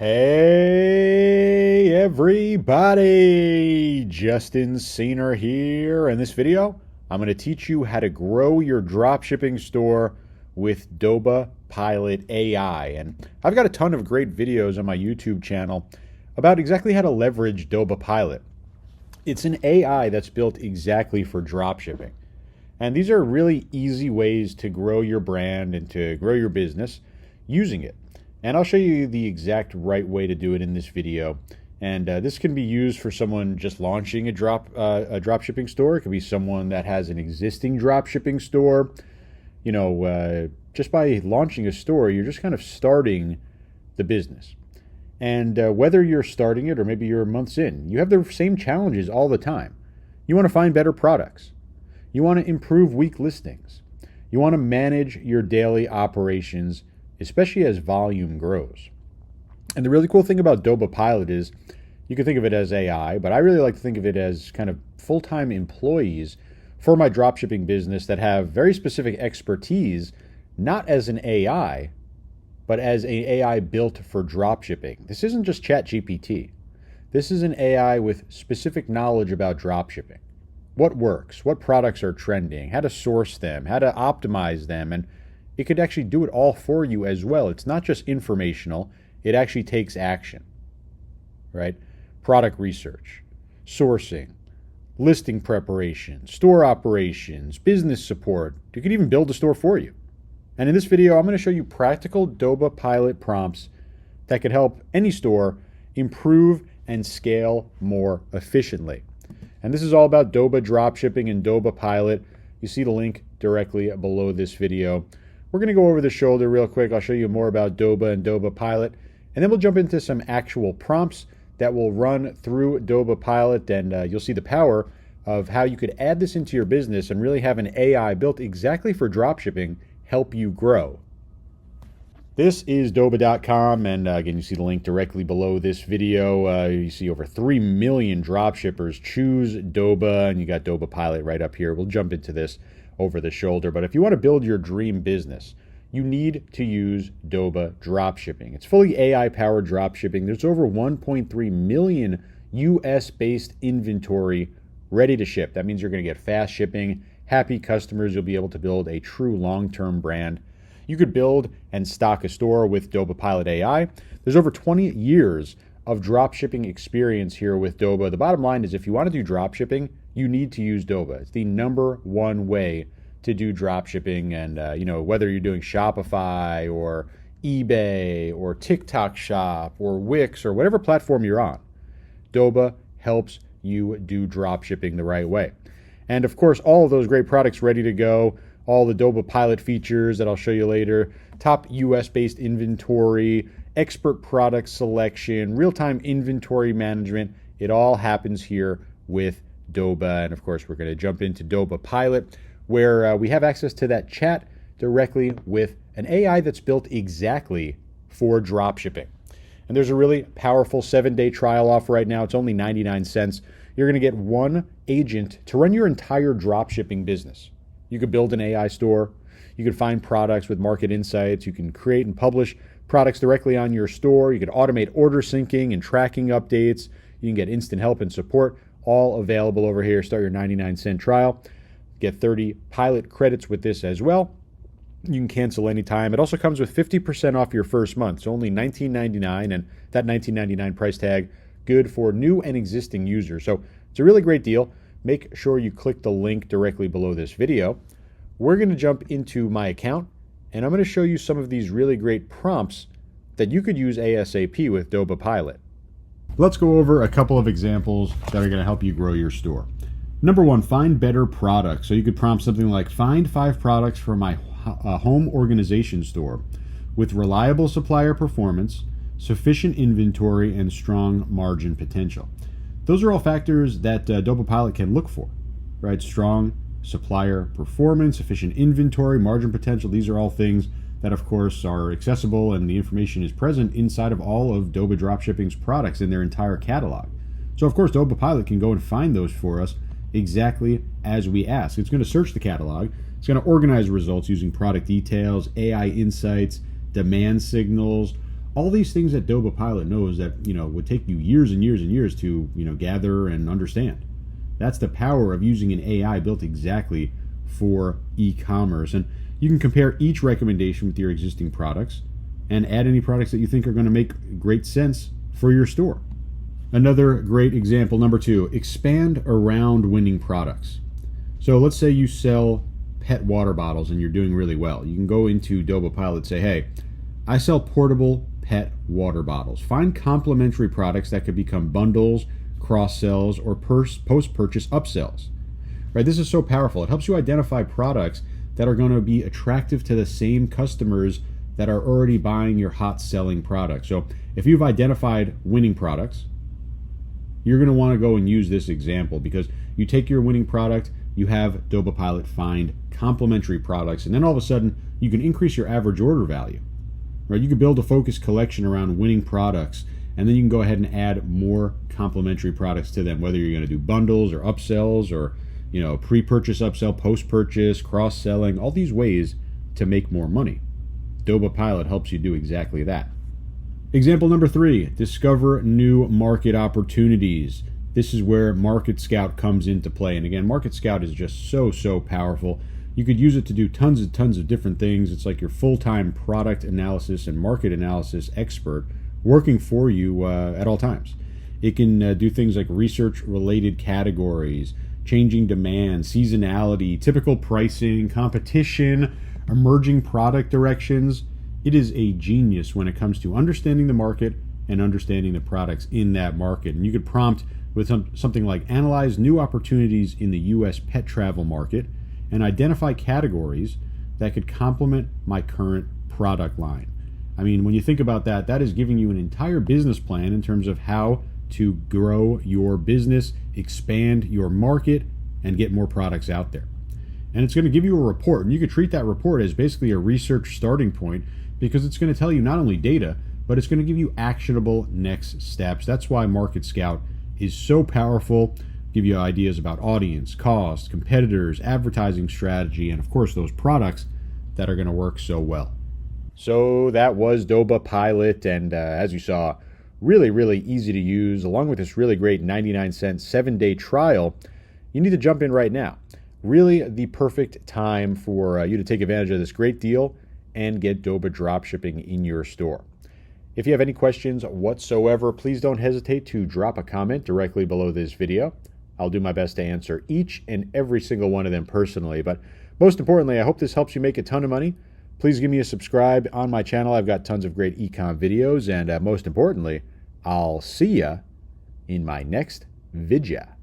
Hey everybody, Justin Senior here. In this video, I'm going to teach you how to grow your dropshipping store with Doba Pilot AI. And I've got a ton of great videos on my YouTube channel about exactly how to leverage Doba Pilot. It's an AI that's built exactly for dropshipping. And these are really easy ways to grow your brand and to grow your business using it. And I'll show you the exact right way to do it in this video. And this can be used for someone just launching a dropshipping store. It could be someone that has an existing dropshipping store. Just by launching a store, you're just kind of starting the business. And whether you're starting it or maybe you're months in, you have the same challenges all the time. You want to find better products. You want to improve weak listings. You want to manage your daily operations, especially as volume grows. And the really cool thing about Doba Pilot is you can think of it as AI, but I really like to think of it as kind of full-time employees for my dropshipping business that have very specific expertise, not as an AI, but as an AI built for dropshipping. This isn't just ChatGPT. This is an AI with specific knowledge about dropshipping. What works, what products are trending, how to source them, how to optimize them, and it could actually do it all for you as well. It's not just informational, it actually takes action, right? Product research, sourcing, listing preparation, store operations, business support. You could even build a store for you. And in this video, I'm going to show you practical Doba Pilot prompts that could help any store improve and scale more efficiently. And this is all about Doba dropshipping and Doba Pilot. You see the link directly below this video. We're going to go over the shoulder real quick. I'll show you more about Doba and Doba Pilot, and then we'll jump into some actual prompts that will run through Doba Pilot, and you'll see the power of how you could add this into your business and really have an AI built exactly for dropshipping help you grow. This is Doba.com, and again, you see the link directly below this video. You see over 3 million dropshippers choose Doba, and you got Doba Pilot right up here. We'll jump into this over the shoulder. But if you want to build your dream business, you need to use Doba Dropshipping. It's fully AI-powered dropshipping. There's over 1.3 million US-based inventory ready to ship. That means you're going to get fast shipping, happy customers. You'll be able to build a true long-term brand. You could build and stock a store with Doba Pilot AI. There's over 20 years of dropshipping experience here with Doba. The bottom line is if you want to do dropshipping, you need to use Doba. It's the #1 way to do dropshipping. And whether you're doing Shopify or eBay or TikTok Shop or Wix or whatever platform you're on, Doba helps you do dropshipping the right way. And of course, all of those great products ready to go, all the Doba Pilot features that I'll show you later, top US-based inventory, expert product selection, real-time inventory management. It all happens here with Doba. And of course, we're going to jump into Doba Pilot, where we have access to that chat directly with an AI that's built exactly for dropshipping. And there's a really powerful 7-day trial offer right now. It's only 99 cents. You're going to get one agent to run your entire dropshipping business. You could build an AI store. You could find products with market insights. You can create and publish products directly on your store. You could automate order syncing and tracking updates. You can get instant help and support, all available over here. Start your 99-cent trial. Get 30 pilot credits with this as well. You can cancel anytime. It also comes with 50% off your first month. It's only $19.99, and that $19.99 price tag, good for new and existing users. So it's a really great deal. Make sure you click the link directly below this video. We're going to jump into my account, and I'm going to show you some of these really great prompts that you could use ASAP with Doba Pilot. Let's go over a couple of examples that are going to help you grow your store. #1, find better products. So you could prompt something like, find 5 products for my home organization store with reliable supplier performance, sufficient inventory, and strong margin potential. Those are all factors that Doba Pilot can look for, right? Strong supplier performance, sufficient inventory, margin potential. These are all things that, of course, are accessible, and the information is present inside of all of Doba Dropshipping's products in their entire catalog. So, of course, Doba Pilot can go and find those for us exactly as we ask. It's going to search the catalog. It's going to organize results using product details, AI insights, demand signals, All these things that Doba Pilot knows that, would take you years and years and years to, gather and understand. That's the power of using an AI built exactly for e-commerce. And you can compare each recommendation with your existing products and add any products that you think are going to make great sense for your store. Another great example, number 2, expand around winning products. So let's say you sell pet water bottles and you're doing really well. You can go into Doba Pilot and say, hey, I sell portable pet water bottles. Find complementary products that could become bundles, cross-sells, or post-purchase upsells. Right? This is so powerful. It helps you identify products that are going to be attractive to the same customers that are already buying your hot selling product. So if you've identified winning products, you're going to want to go and use this example, because you take your winning product, you have Doba Pilot find complementary products, and then all of a sudden you can increase your average order value. Right? You can build a focused collection around winning products, and then you can go ahead and add more complementary products to them, whether you're going to do bundles or upsells or pre-purchase upsell, post-purchase, cross-selling, all these ways to make more money. Doba Pilot helps you do exactly that. Example number 3, discover new market opportunities. This is where Market Scout comes into play. And again, Market Scout is just so powerful. You could use it to do tons of different things. It's like your full-time product analysis and market analysis expert working for you at all times. It can do things like research-related categories, changing demand, seasonality, typical pricing, competition, emerging product directions. It is a genius when it comes to understanding the market and understanding the products in that market. And you could prompt with something like, analyze new opportunities in the U.S. pet travel market and identify categories that could complement my current product line. I mean, when you think about that, that is giving you an entire business plan in terms of how to grow your business, expand your market, and get more products out there. And it's going to give you a report, and you could treat that report as basically a research starting point, because it's going to tell you not only data, but it's going to give you actionable next steps. That's why Market Scout is so powerful. Give you ideas about audience, cost, competitors, advertising strategy, and of course those products that are going to work so well. So that was Doba Pilot, and as you saw, really easy to use, along with this really great 99-cent 7-day trial. You need to jump in right now. Really the perfect time for you to take advantage of this great deal and get Doba Dropshipping in your store. If you have any questions whatsoever, please don't hesitate to drop a comment directly below this video. I'll do my best to answer each and every single one of them personally. But most importantly, I hope this helps you make a ton of money. Please give me a subscribe on my channel. I've got tons of great ecom videos. And most importantly, I'll see ya in my next vidya.